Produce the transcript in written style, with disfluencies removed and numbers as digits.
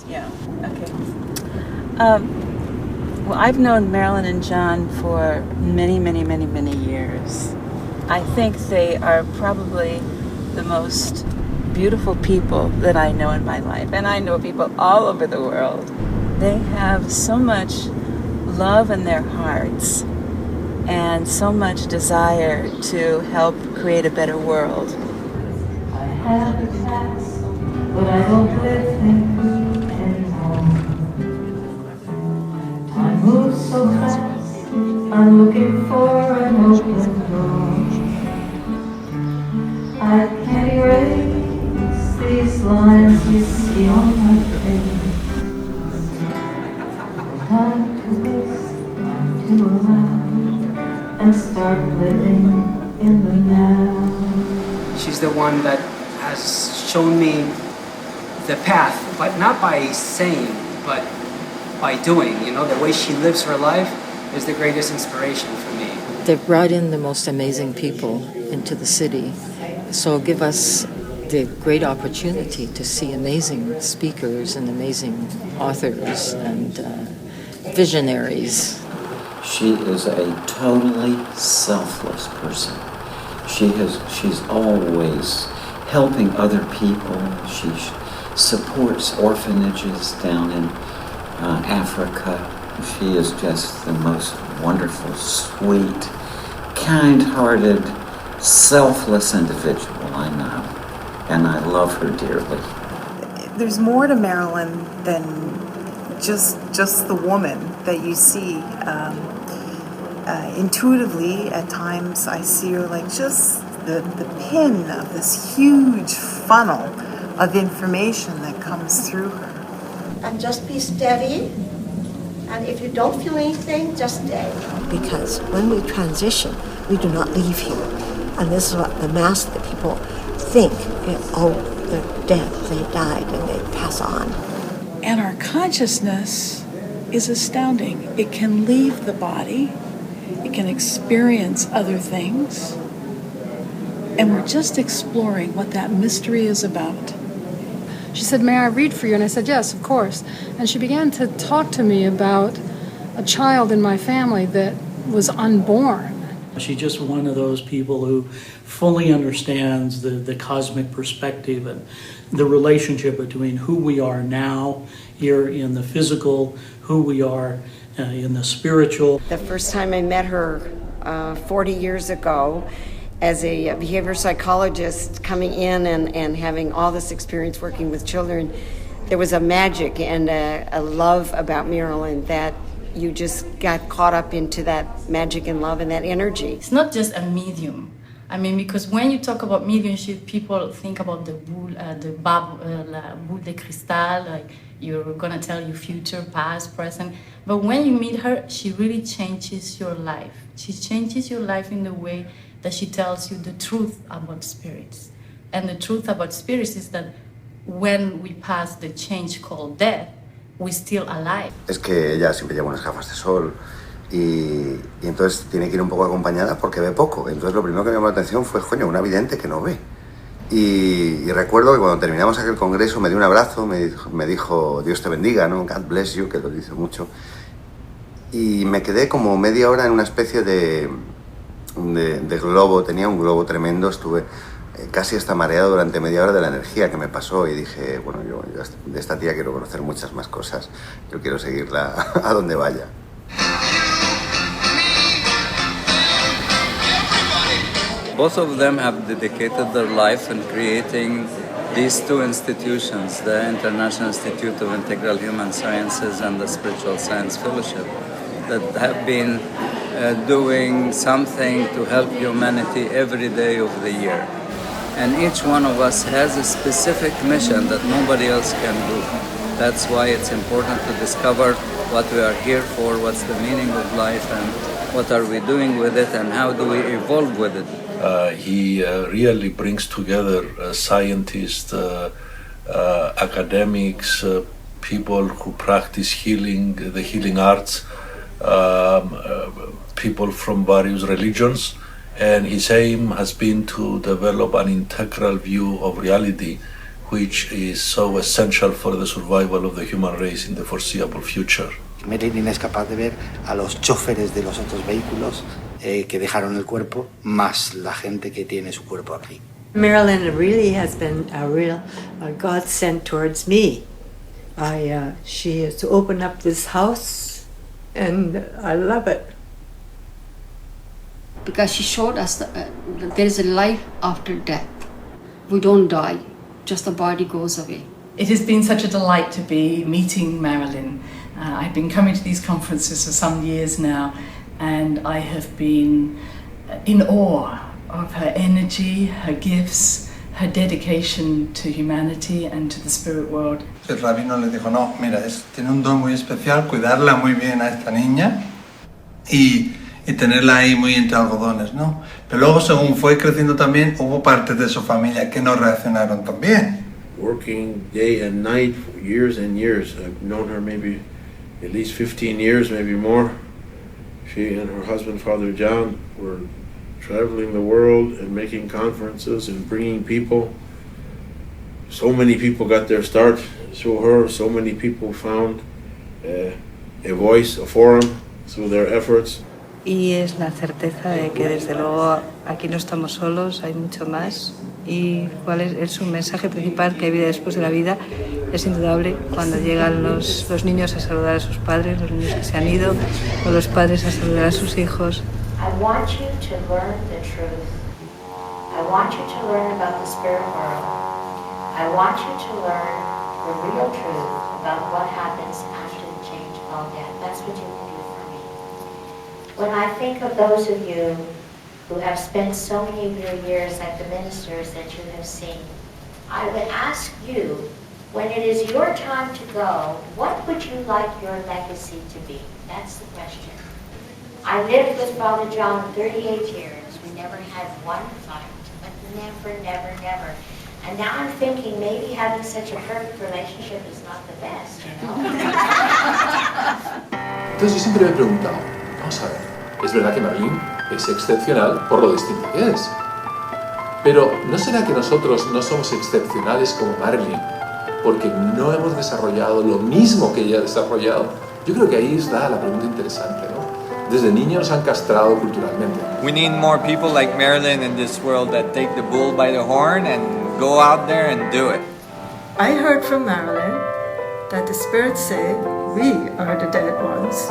Yeah, okay. Well, I've known Marilyn and John for many, many, many, many years. I think they are probably the most beautiful people that I know in my life, and I know people all over the world. They have so much love in their hearts and so much desire to help create a better world. I have the past, but I don't live in anymore. Time moves so fast, I'm looking for an open door. I can't erase these lines you see on my face. Time to waste, time to allow, and start living in the now. She's the one that has shown me the path, but not by saying, but by doing. You know, the way she lives her life is the greatest inspiration for me. They've brought in the most amazing people into the city, so give us the great opportunity to see amazing speakers and amazing authors and visionaries. She is a totally selfless person. She's always helping other people. She supports orphanages down in Africa. She is just the most wonderful, sweet, kind-hearted, selfless individual I know, and I love her dearly. There's more to Marilyn than just the woman that you see. Intuitively, at times, I see her like just the pin of this huge funnel of information that comes through her. And just be steady. And if you don't feel anything, just stay. Because when we transition, we do not leave here. And this is what the mask that people think, oh, they're dead, they died, and they pass on. And our consciousness is astounding. It can leave the body, it can experience other things, and we're just exploring what that mystery is about. She said, "May I read for you?" And I said, "Yes, of course." And she began to talk to me about a child in my family that was unborn. She's just one of those people who fully understands the cosmic perspective and the relationship between who we are now here in the physical, who we are in the spiritual. The first time I met her 40 years ago, as a behavioral psychologist coming in and having all this experience working with children, there was a magic and a love about Marilyn that you just got caught up into that magic and love and that energy. It's not just a medium. I mean, because when you talk about mediumship, people think about the boule de cristal, like you're gonna tell you future, past, present. But when you meet her, she really changes your life. She changes your life in the way that she tells you the truth about spirits. And the truth about spirits is that when we pass the change called death, we're still alive. Es que ella siempre lleva unas gafas de sol y entonces tiene que ir un poco acompañada porque ve poco. Entonces lo primero que me llamó la atención fue, coño, una vidente que no ve. Y recuerdo que cuando terminamos aquel congreso me dio un abrazo, me dijo, Dios te bendiga, ¿no? God bless you, que lo dice mucho. Y me quedé como media hora en una especie de globo, tenía un globo tremendo, estuve casi hasta mareado durante media hora de la energía que me pasó y dije, bueno, yo de esta tía quiero conocer muchas más cosas, yo quiero seguirla a donde vaya. Both of them have dedicated their life in creating these two institutions, the International Institute of Integral Human Sciences and the Spiritual Science Fellowship, that have been doing something to help humanity every day of the year. And each one of us has a specific mission that nobody else can do. That's why it's important to discover what we are here for, what's the meaning of life, and what are we doing with it, and how do we evolve with it. He really brings together scientists, academics, people who practice healing, the healing arts, people from various religions. And his aim has been to develop an integral view of reality which is so essential for the survival of the human race in the foreseeable future. Marilyn es capaz de ver a los choferes de los otros vehículos que dejaron el cuerpo, más la gente que tiene su cuerpo aquí. Marilyn really has been a real godsend towards me. She has opened up this house, and I love it. Because she showed us that there is a life after death. We don't die, just the body goes away. It has been such a delight to be meeting Marilyn. I've been coming to these conferences for some years now, and I have been in awe of her energy, her gifts, her dedication to humanity and to the spirit world. El rabino le dijo, no, mira, tiene un don muy especial, cuidarla muy bien a esta niña y tenerla ahí muy entre algodones, ¿no? Pero luego, según fue creciendo también, hubo partes de su familia que no reaccionaron tan bien. Working day and night for years and years. I've known her maybe at least 15 years, maybe more. She and her husband, Father John, were traveling the world and making conferences and bringing people. So many people got their start through her. So many people found a voice, a forum through their efforts. Y es la certeza de que desde luego aquí no estamos solos, hay mucho más. Y cuál es su mensaje principal, que hay vida después de la vida, es indudable cuando llegan los niños a saludar a sus padres, los niños que se han ido, o los padres a saludar a sus hijos. I want you to learn the truth. I want you to learn about the spirit world. I want you to learn the real truth about what happens after the change of all death. That's what you can do for me. When I think of those of you who have spent so many of your years like the ministers that you have seen, I would ask you, when it is your time to go, what would you like your legacy to be? That's the question. I lived with Father John 38 years. We never had one fight, but never, never, never. And now I'm thinking maybe having such a perfect relationship is not the best, you know? Entonces yo siempre me he preguntado, vamos a ver, es verdad que Marilyn es excepcional por lo distinta que es. Pero ¿no será que nosotros no somos excepcionales como Marilyn porque no hemos desarrollado lo mismo que ella ha desarrollado? Yo creo que ahí está la pregunta interesante, ¿no? Desde niños nos han castrado culturalmente. We need more people like Marilyn in this world that take the bull by the horn and go out there and do it. I heard from Marilyn that the spirits say we are the dead ones.